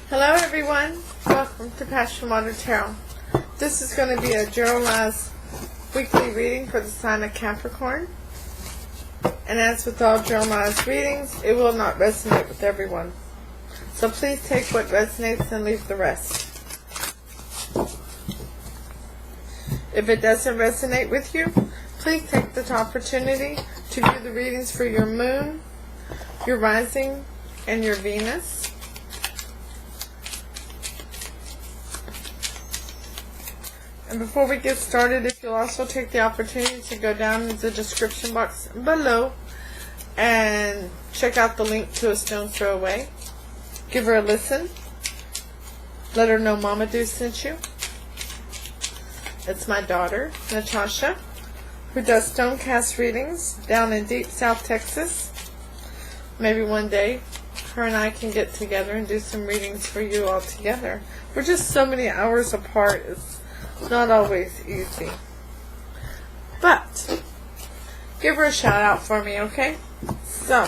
Hello everyone, welcome to PassionWater Tarot. This is going to be a Jeremiah's weekly reading for the sign of Capricorn. And as with all Jeremiah's readings, it will not resonate with everyone. So please take what resonates and leave the rest. If it doesn't resonate with you, please take this opportunity to view the readings for your moon, your rising, and your Venus. And before we get started, if you'll also take the opportunity to go down in the description box below and check out the link to AStonesThrowAway. Give her a listen. Let her know Mama Do sent you. It's my daughter, Natasha, who does Stonecast readings down in deep South Texas. Maybe one day her and I can get together and do some readings for you all together. We're just so many hours apart. It's not always easy. But give her a shout out for me, okay? So,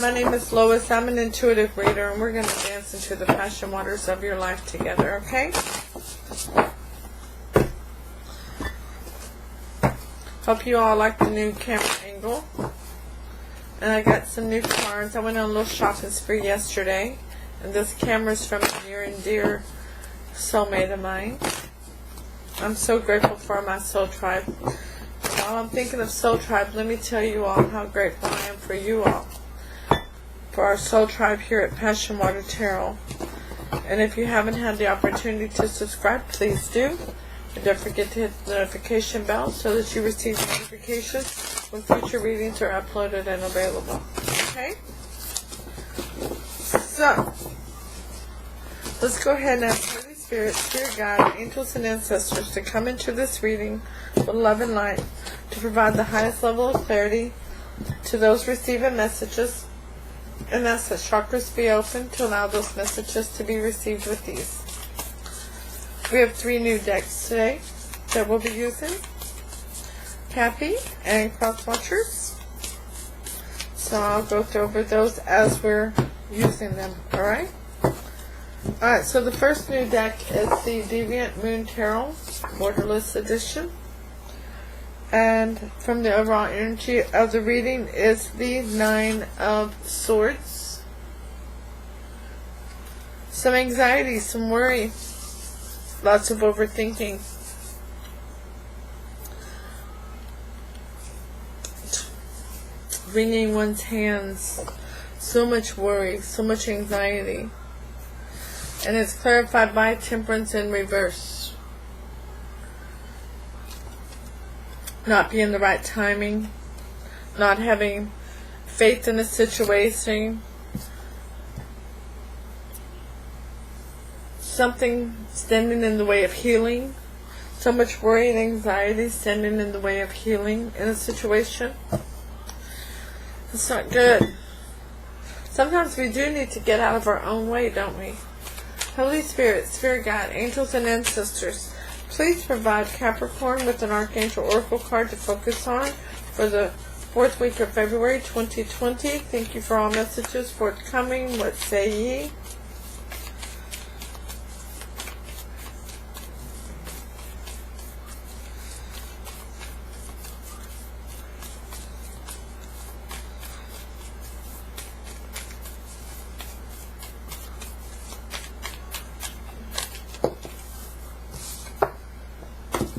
my name is Lois. I'm an intuitive reader, and we're going to dance into the passion waters of your life together, okay? Hope you all like the new camera angle. And I got some new cards. I went on a little shopping spree yesterday. And this camera's from a near and dear soulmate of mine. I'm so grateful for my soul tribe. While I'm thinking of soul tribe, let me tell you all how grateful I am for you all. For our soul tribe here at PassionWater Tarot. And if you haven't had the opportunity to subscribe, please do. And don't forget to hit the notification bell so that you receive notifications when future readings are uploaded and available. Okay? So, let's go ahead and ask Holy Spirit, Spirit Guide, angels and ancestors to come into this reading with love and light to provide the highest level of clarity to those receiving messages, and ask that chakras be open to allow those messages to be received with ease. We have 3 new decks today that we'll be using. Cappy and Cross Watchers. So I'll go over those as we're using them, alright? Alright, so the first new deck is the Deviant Moon Tarot, Borderless Edition. And from the overall energy of the reading is the 9 of Swords. Some anxiety, some worry, lots of overthinking. Wringing one's hands, so much worry, so much anxiety. And it's clarified by Temperance in reverse. Not being the right timing, not having faith in a situation, something standing in the way of healing, so much worry and anxiety standing in the way of healing in a situation. It's not good. Sometimes we do need to get out of our own way, don't we? Holy Spirit, Spirit Guide, angels and ancestors, please provide Capricorn with an Archangel Oracle card to focus on for the 4th week of February 2020. Thank you for all messages forthcoming. What say ye?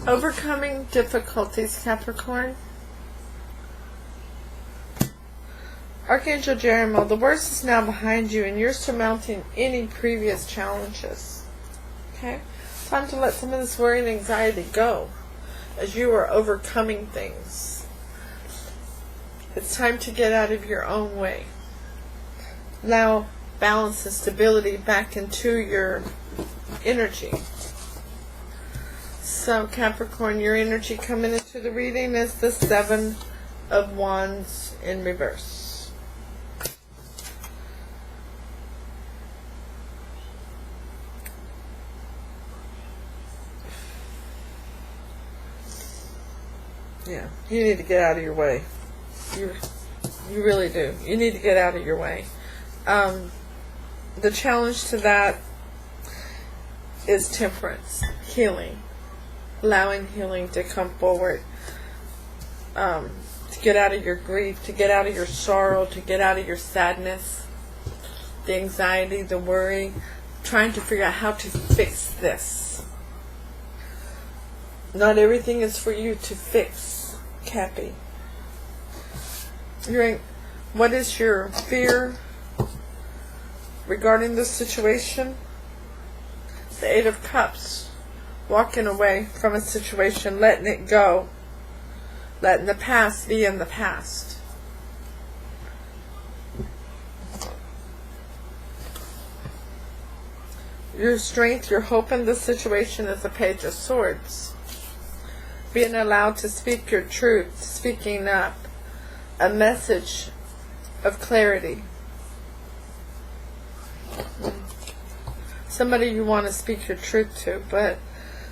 Overcoming difficulties, Capricorn. Archangel Jeremiah, the worst is now behind you and you're surmounting any previous challenges. Okay? Time to let some of this worry and anxiety go as you are overcoming things. It's time to get out of your own way. Allow balance and stability back into your energy. So Capricorn, your energy coming into the reading is the 7 of Wands in reverse. Yeah, you need to get out of your way. You really do. You need to get out of your way. The challenge to that is temperance, healing, allowing healing to come forward, to get out of your grief, to get out of your sorrow, to get out of your sadness, the anxiety, the worry, trying to figure out how to fix this. Not everything is for you to fix, Cappy. What is your fear regarding this situation? The Eight of Cups. Walking away from a situation, letting it go. Letting the past be in the past. Your strength, your hope in this situation is the Page of Swords. Being allowed to speak your truth, speaking up. A message of clarity. Somebody you want to speak your truth to, but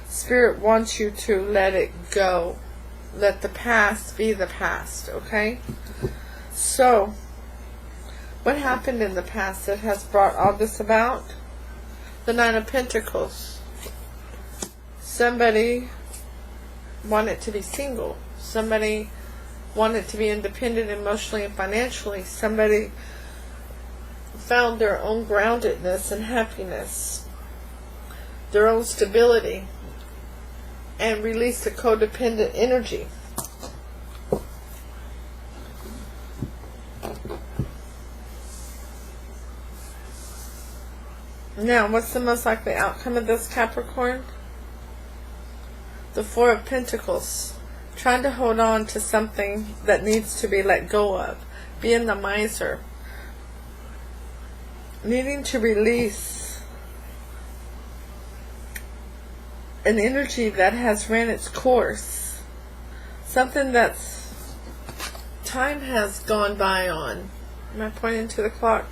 Spirit wants you to let it go. Let the past be the past, okay? So, what happened in the past that has brought all this about? The Nine of Pentacles. Somebody wanted to be single. Somebody wanted to be independent emotionally and financially. Somebody found their own groundedness and happiness, their own stability, and released the codependent energy. Now, what's the most likely outcome of this, Capricorn? The Four of Pentacles. Trying to hold on to something that needs to be let go of. Being the miser. Needing to release an energy that has ran its course. Something that's time has gone by on. Am I pointing to the clock?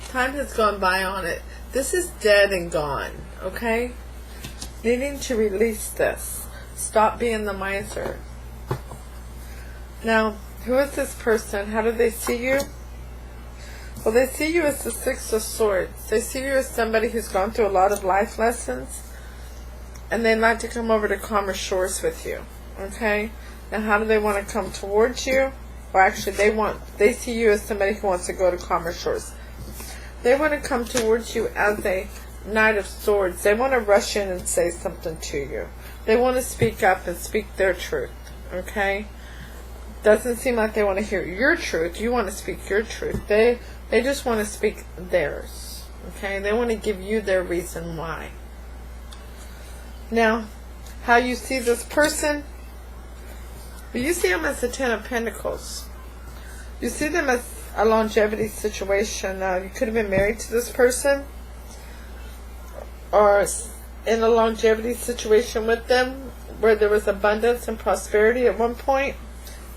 Time has gone by on it. This is dead and gone, okay? Needing to release this. Stop being the miser. Now, who is this person? How do they see you? Well, they see you as the Six of Swords. They see you as somebody who's gone through a lot of life lessons, and they'd like to come over to calmer shores with you, okay? Now, how do they want to come towards you? Or actually, they see you as somebody who wants to go to calmer shores. They want to come towards you as a Knight of Swords. They want to rush in and say something to you. They want to speak up and speak their truth, okay? Doesn't seem like they want to hear your truth. You want to speak your truth. They just want to speak theirs, okay? They want to give you their reason why. Now, how you see this person? Well, you see them as the Ten of Pentacles. You see them as a longevity situation. You could have been married to this person, or in a longevity situation with them where there was abundance and prosperity at one point,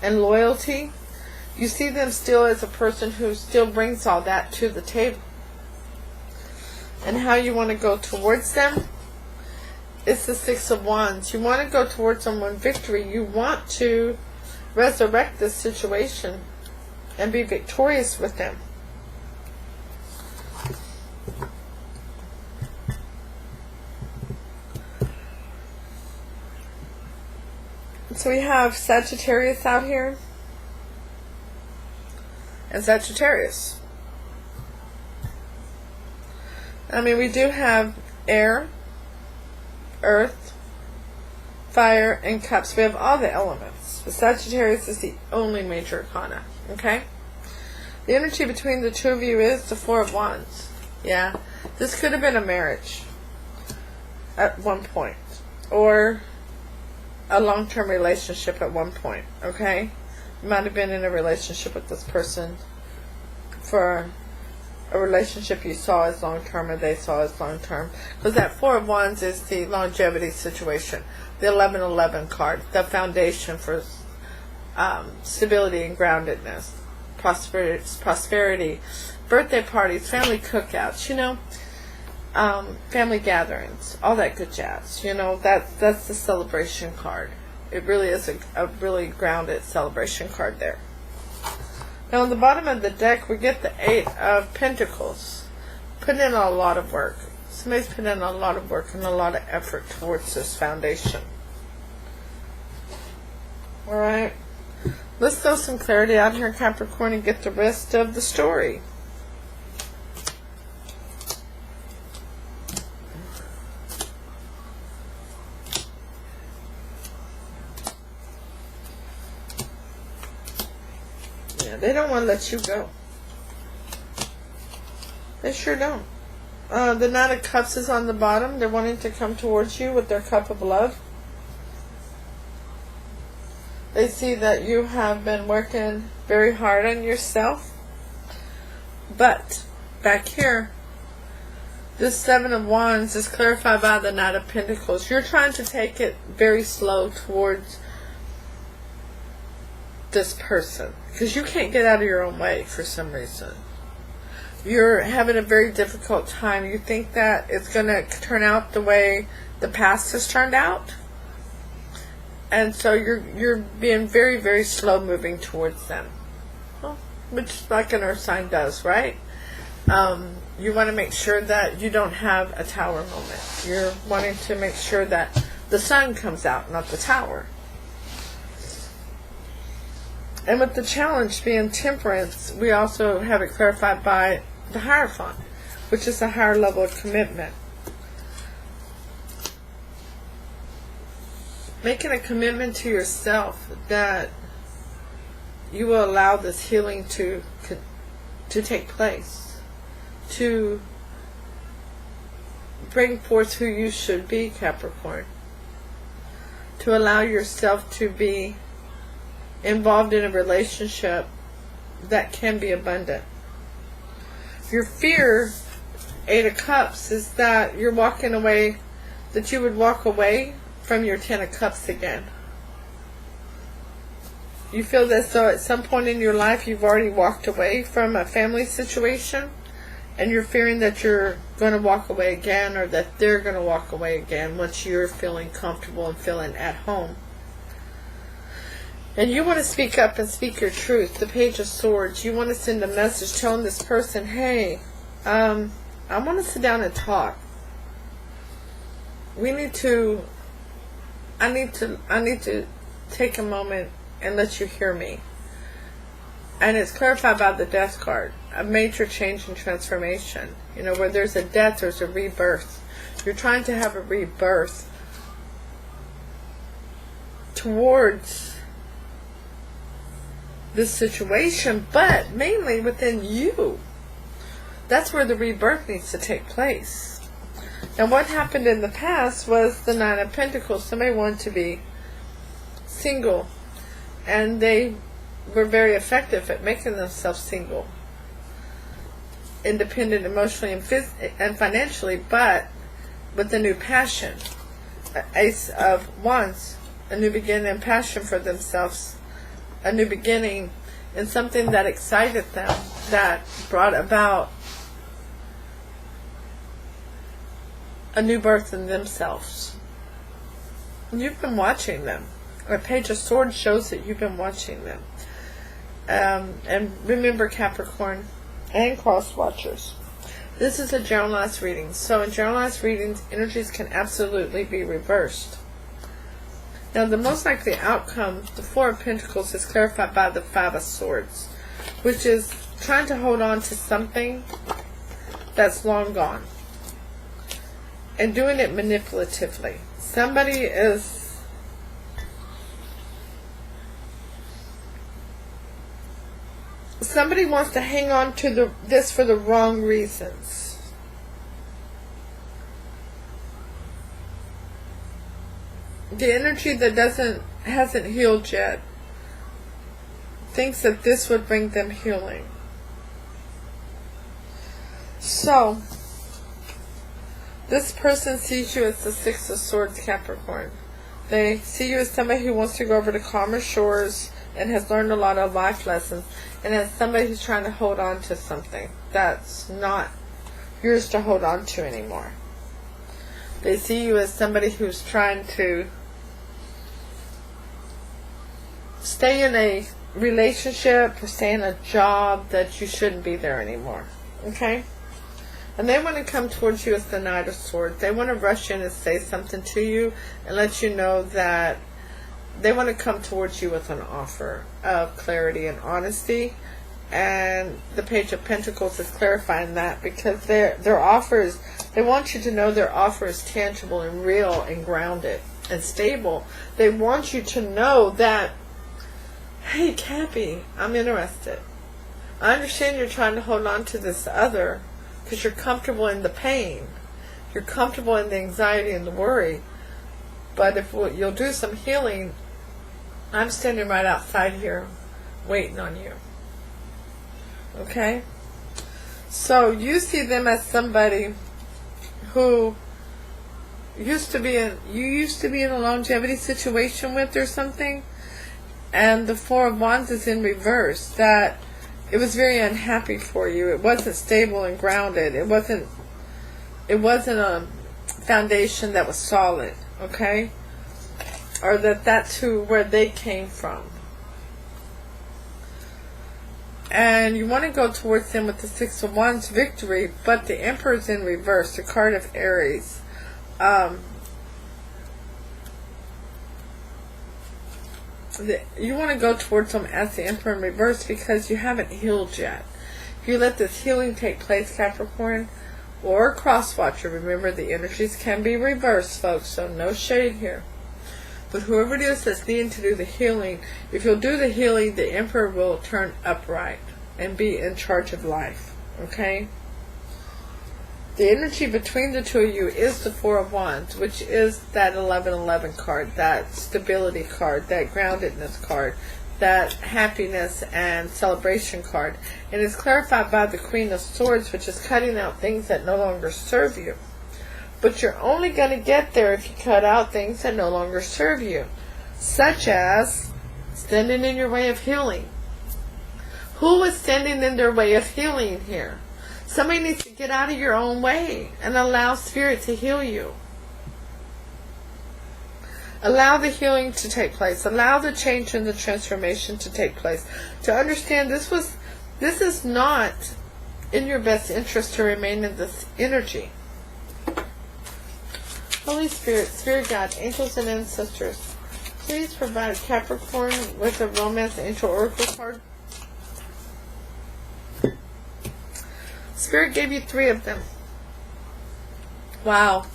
and loyalty. You see them still as a person who still brings all that to the table. And how you want to go towards them is the Six of Wands. You want to go towards them with victory. You want to resurrect this situation and be victorious with them. So we have Sagittarius out here. And Sagittarius. I mean, we do have air, earth, fire, and cups. We have all the elements. But Sagittarius is the only major arcana. Okay? The energy between the two of you is the Four of Wands. Yeah. This could have been a marriage at one point. Or a long-term relationship at one point. Okay? You might have been in a relationship with this person for a relationship you saw as long-term or they saw as long-term. Because that Four of Wands is the longevity situation. The 1111 card. The foundation for stability and groundedness. Prosperity. Birthday parties. Family cookouts. You know. Family gatherings. All that good jazz. You know. That's the celebration card. It really is a really grounded celebration card there. Now on the bottom of the deck we get the Eight of Pentacles. Putting in a lot of work. Somebody's put in a lot of work and a lot of effort towards this foundation. Alright. Let's throw some clarity out here, Capricorn, and get the rest of the story. Yeah, they don't want to let you go. They sure don't. The Knight of Cups is on the bottom. They're wanting to come towards you with their cup of love. They see that you have been working very hard on yourself. But, back here, this Seven of Wands is clarified by the Knight of Pentacles. You're trying to take it very slow towards this person, because you can't get out of your own way for some reason. You're having a very difficult time. You think that it's going to turn out the way the past has turned out. And so you're being very, very slow moving towards them. Well, which like an earth sign does, right? You want to make sure that you don't have a tower moment. You're wanting to make sure that the sun comes out, not the tower. And with the challenge being temperance, we also have it clarified by the Hierophant, which is a higher level of commitment. Making a commitment to yourself that you will allow this healing to take place, to bring forth who you should be, Capricorn, to allow yourself to be involved in a relationship that can be abundant. Your fear, Eight of Cups, is that you're walking away, that you would walk away from your Ten of Cups again. You feel that so at some point in your life you've already walked away from a family situation, and you're fearing that you're going to walk away again, or that they're going to walk away again once you're feeling comfortable and feeling at home. And you want to speak up and speak your truth. The Page of Swords. You want to send a message telling this person, hey, I want to sit down and talk. I need to take a moment and let you hear me. And it's clarified by the Death card. A major change and transformation. You know, where there's a death, there's a rebirth. You're trying to have a rebirth towards this situation, but mainly within you. That's where the rebirth needs to take place. And what happened in the past was the Nine of Pentacles. Somebody wanted to be single, and they were very effective at making themselves single, independent emotionally and financially, but with a new passion. Ace of Wands, a new beginning and passion for themselves, a new beginning in something that excited them, that brought about a new birth in themselves. You've been watching them. A Page of Swords shows that you've been watching them. And remember, Capricorn and cross watchers, this is a generalized reading. So in generalized readings, energies can absolutely be reversed. Now, the most likely outcome, the Four of Pentacles, is clarified by the Five of Swords, which is trying to hold on to something that's long gone, and doing it manipulatively. Somebody wants to hang on to this for the wrong reasons. The energy that hasn't healed yet thinks that this would bring them healing. So, this person sees you as the Six of Swords, Capricorn. They see you as somebody who wants to go over to calmer shores and has learned a lot of life lessons, and as somebody who's trying to hold on to something that's not yours to hold on to anymore. They see you as somebody who's trying to stay in a relationship or stay in a job that you shouldn't be there anymore. Okay? And they want to come towards you as the Knight of Swords. They want to rush in and say something to you and let you know that they want to come towards you with an offer of clarity and honesty. And the Page of Pentacles is clarifying that, because their offers, they want you to know their offer is tangible and real and grounded and stable. They want you to know that, hey, Cappy, I'm interested. I understand you're trying to hold on to this other because you're comfortable in the pain. You're comfortable in the anxiety and the worry. But if you'll do some healing, I'm standing right outside here waiting on you. Okay? So you see them as somebody who you used to be in a longevity situation with or something, and the Four of Wands is in reverse. That it was very unhappy for you. It wasn't stable and grounded. It wasn't a foundation that was solid, okay? Or that's where they came from. And you want to go towards them with the Six of Wands victory, but the Emperor's in reverse, the card of Aries. You want to go towards them as the Emperor in reverse because you haven't healed yet. If you let this healing take place, Capricorn, or Crosswatcher, remember the energies can be reversed, folks, so no shade here. But whoever it is that's needing to do the healing, if you'll do the healing, the Emperor will turn upright and be in charge of life. Okay? The energy between the two of you is the Four of Wands, which is that 1111 card, that stability card, that groundedness card, that happiness and celebration card. And it's clarified by the Queen of Swords, which is cutting out things that no longer serve you. But you're only going to get there if you cut out things that no longer serve you, such as standing in your way of healing. Who is standing in their way of healing here? Somebody needs to get out of your own way and allow Spirit to heal you. Allow the healing to take place. Allow the change and the transformation to take place. To understand this is not in your best interest to remain in this energy. Holy Spirit, Spirit God, angels and ancestors, please provide Capricorn with a Romance Angel Oracle card. Spirit gave you 3 of them. Wow.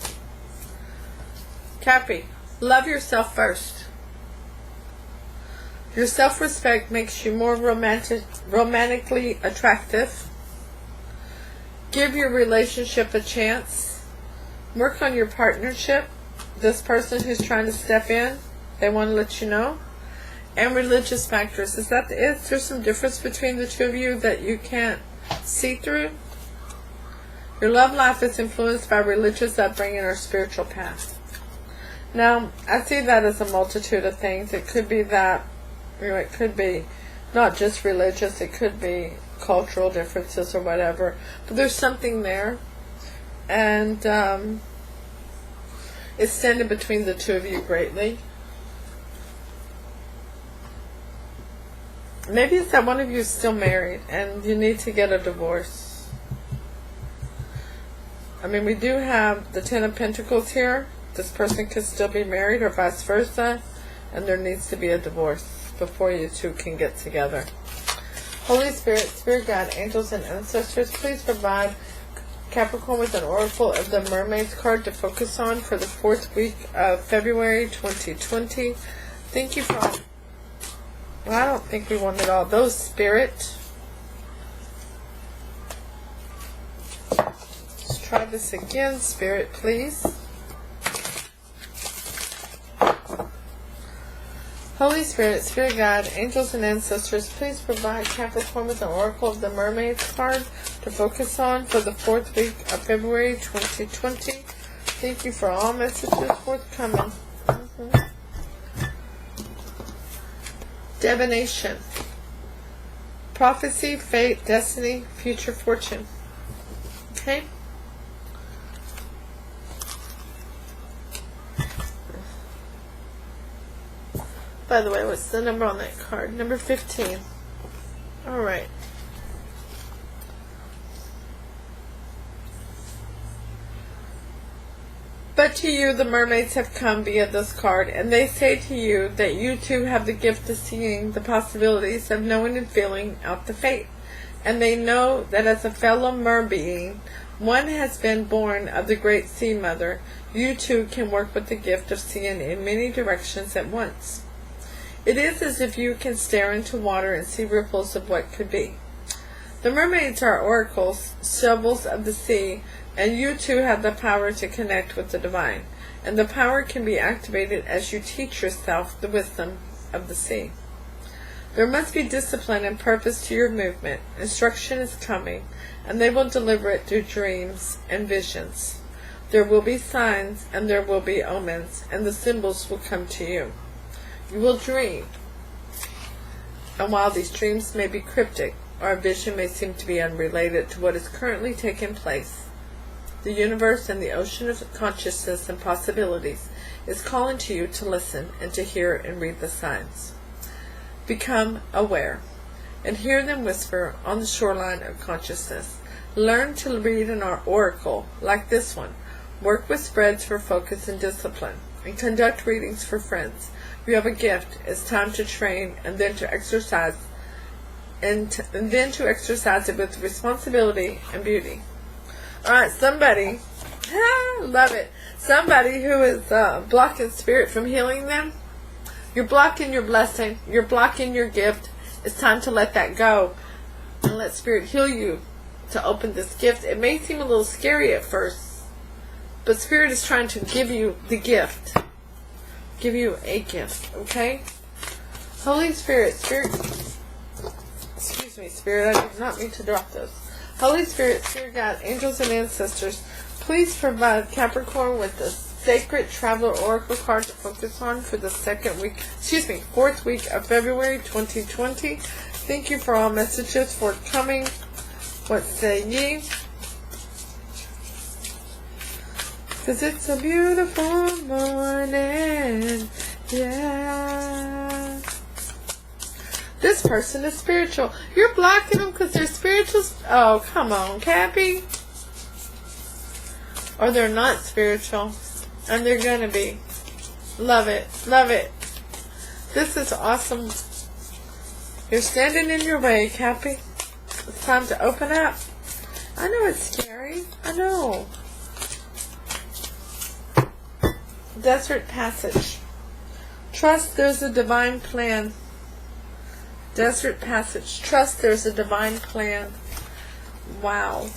Cappy, love yourself first. Your self-respect makes you more romantically attractive. Give your relationship a chance. Work on your partnership. This person who's trying to step in, they want to let you know. And religious factors. Is there some difference between the two of you that you can't see through? Your love life is influenced by religious upbringing or spiritual path. Now, I see that as a multitude of things. It could be that, it could be not just religious, it could be cultural differences or whatever. But there's something there. And it's standing between the two of you greatly. Maybe it's that one of you is still married and you need to get a divorce. I mean, we do have the Ten of Pentacles here. This person could still be married or vice versa. And there needs to be a divorce before you two can get together. Holy Spirit, Spirit God, angels and ancestors, please provide Capricorn with an Oracle of the Mermaid's card to focus on for the 4th week of February 2020. Thank you for... Well, I don't think we wanted all those, Spirit. Let's try this again, Spirit, please. Holy Spirit, Spirit God, angels and ancestors, please provide Capricorn with an Oracle of the Mermaid's card to focus on for the 4th week of February 2020. Thank you for all messages forthcoming. Divination. Prophecy, fate, destiny, future fortune. Okay? By the way, what's the number on that card? Number 15. Alright. But to you, the mermaids have come via this card, and they say to you that you too have the gift of seeing the possibilities, of knowing and feeling out the fate. And they know that as a fellow mer-being, one has been born of the great sea mother, you too can work with the gift of seeing in many directions at once. It is as if you can stare into water and see ripples of what could be. The mermaids are oracles, shovels of the sea, and you too have the power to connect with the divine. And the power can be activated as you teach yourself the wisdom of the sea. There must be discipline and purpose to your movement. Instruction is coming, and they will deliver it through dreams and visions. There will be signs, and there will be omens, and the symbols will come to you. You will dream, and while these dreams may be cryptic, or a vision may seem to be unrelated to what is currently taking place, the universe and the ocean of consciousness and possibilities is calling to you to listen and to hear and read the signs. Become aware and hear them whisper on the shoreline of consciousness. Learn to read an oracle like this one. Work with spreads for focus and discipline, and conduct readings for friends. You have a gift. It's time to train and then to exercise, and then to exercise it with responsibility and beauty. Alright, somebody, love it, somebody who is blocking spirit from healing them, you're blocking your blessing, you're blocking your gift. It's time to let that go and let spirit heal you to open this gift. It may seem a little scary at first, but spirit is trying to give you the gift, give you a gift, okay? Holy Spirit, excuse me, Spirit, I did not mean to drop those. Holy Spirit, Spirit God, angels and ancestors, please provide Capricorn with the Sacred Traveler Oracle card to focus on for the fourth week of February 2020. Thank you for all messages forthcoming. What say ye? Cause it's a beautiful morning. Yeah. This person is spiritual. You're blocking them because they're spiritual. Oh, come on, Cappy. Or they're not spiritual. And they're going to be. Love it. Love it. This is awesome. You're standing in your way, Cappy. It's time to open up. I know it's scary. I know. Desert Passage. Trust there's a divine plan. Desert Passage. Trust there's a divine plan. Wow.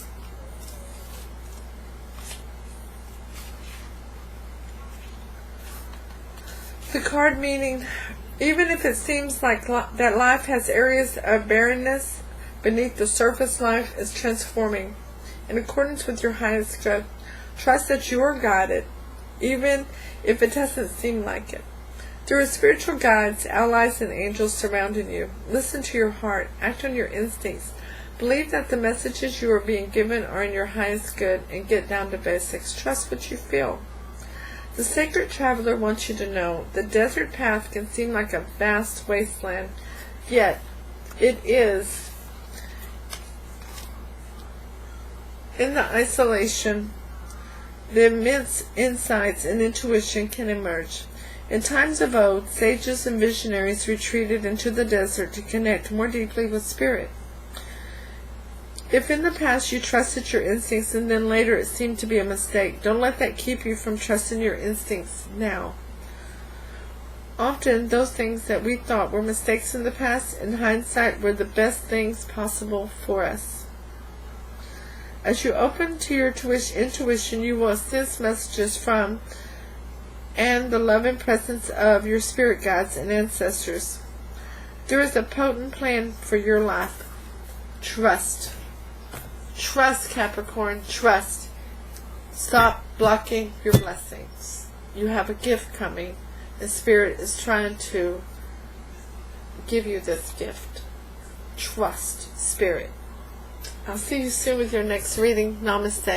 The card meaning, even if it seems like that life has areas of barrenness, beneath the surface life is transforming in accordance with your highest good. Trust that you are guided, even if it doesn't seem like it. There are spiritual guides, allies, and angels surrounding you. Listen to your heart. Act on your instincts. Believe that the messages you are being given are in your highest good, and get down to basics. Trust what you feel. The Sacred Traveler wants you to know the desert path can seem like a vast wasteland, yet it is. In the isolation, the immense insights and intuition can emerge. In times of old, sages and visionaries retreated into the desert to connect more deeply with spirit. If in the past you trusted your instincts and then later it seemed to be a mistake, don't let that keep you from trusting your instincts now. Often those things that we thought were mistakes in the past, in hindsight, were the best things possible for us. As you open to your intuition, you will sense messages from and the love and presence of your spirit guides and ancestors. There is a potent plan for your life. Trust. Trust, Capricorn. Trust. Stop blocking your blessings. You have a gift coming, and Spirit is trying to give you this gift. Trust, Spirit. I'll see you soon with your next reading. Namaste.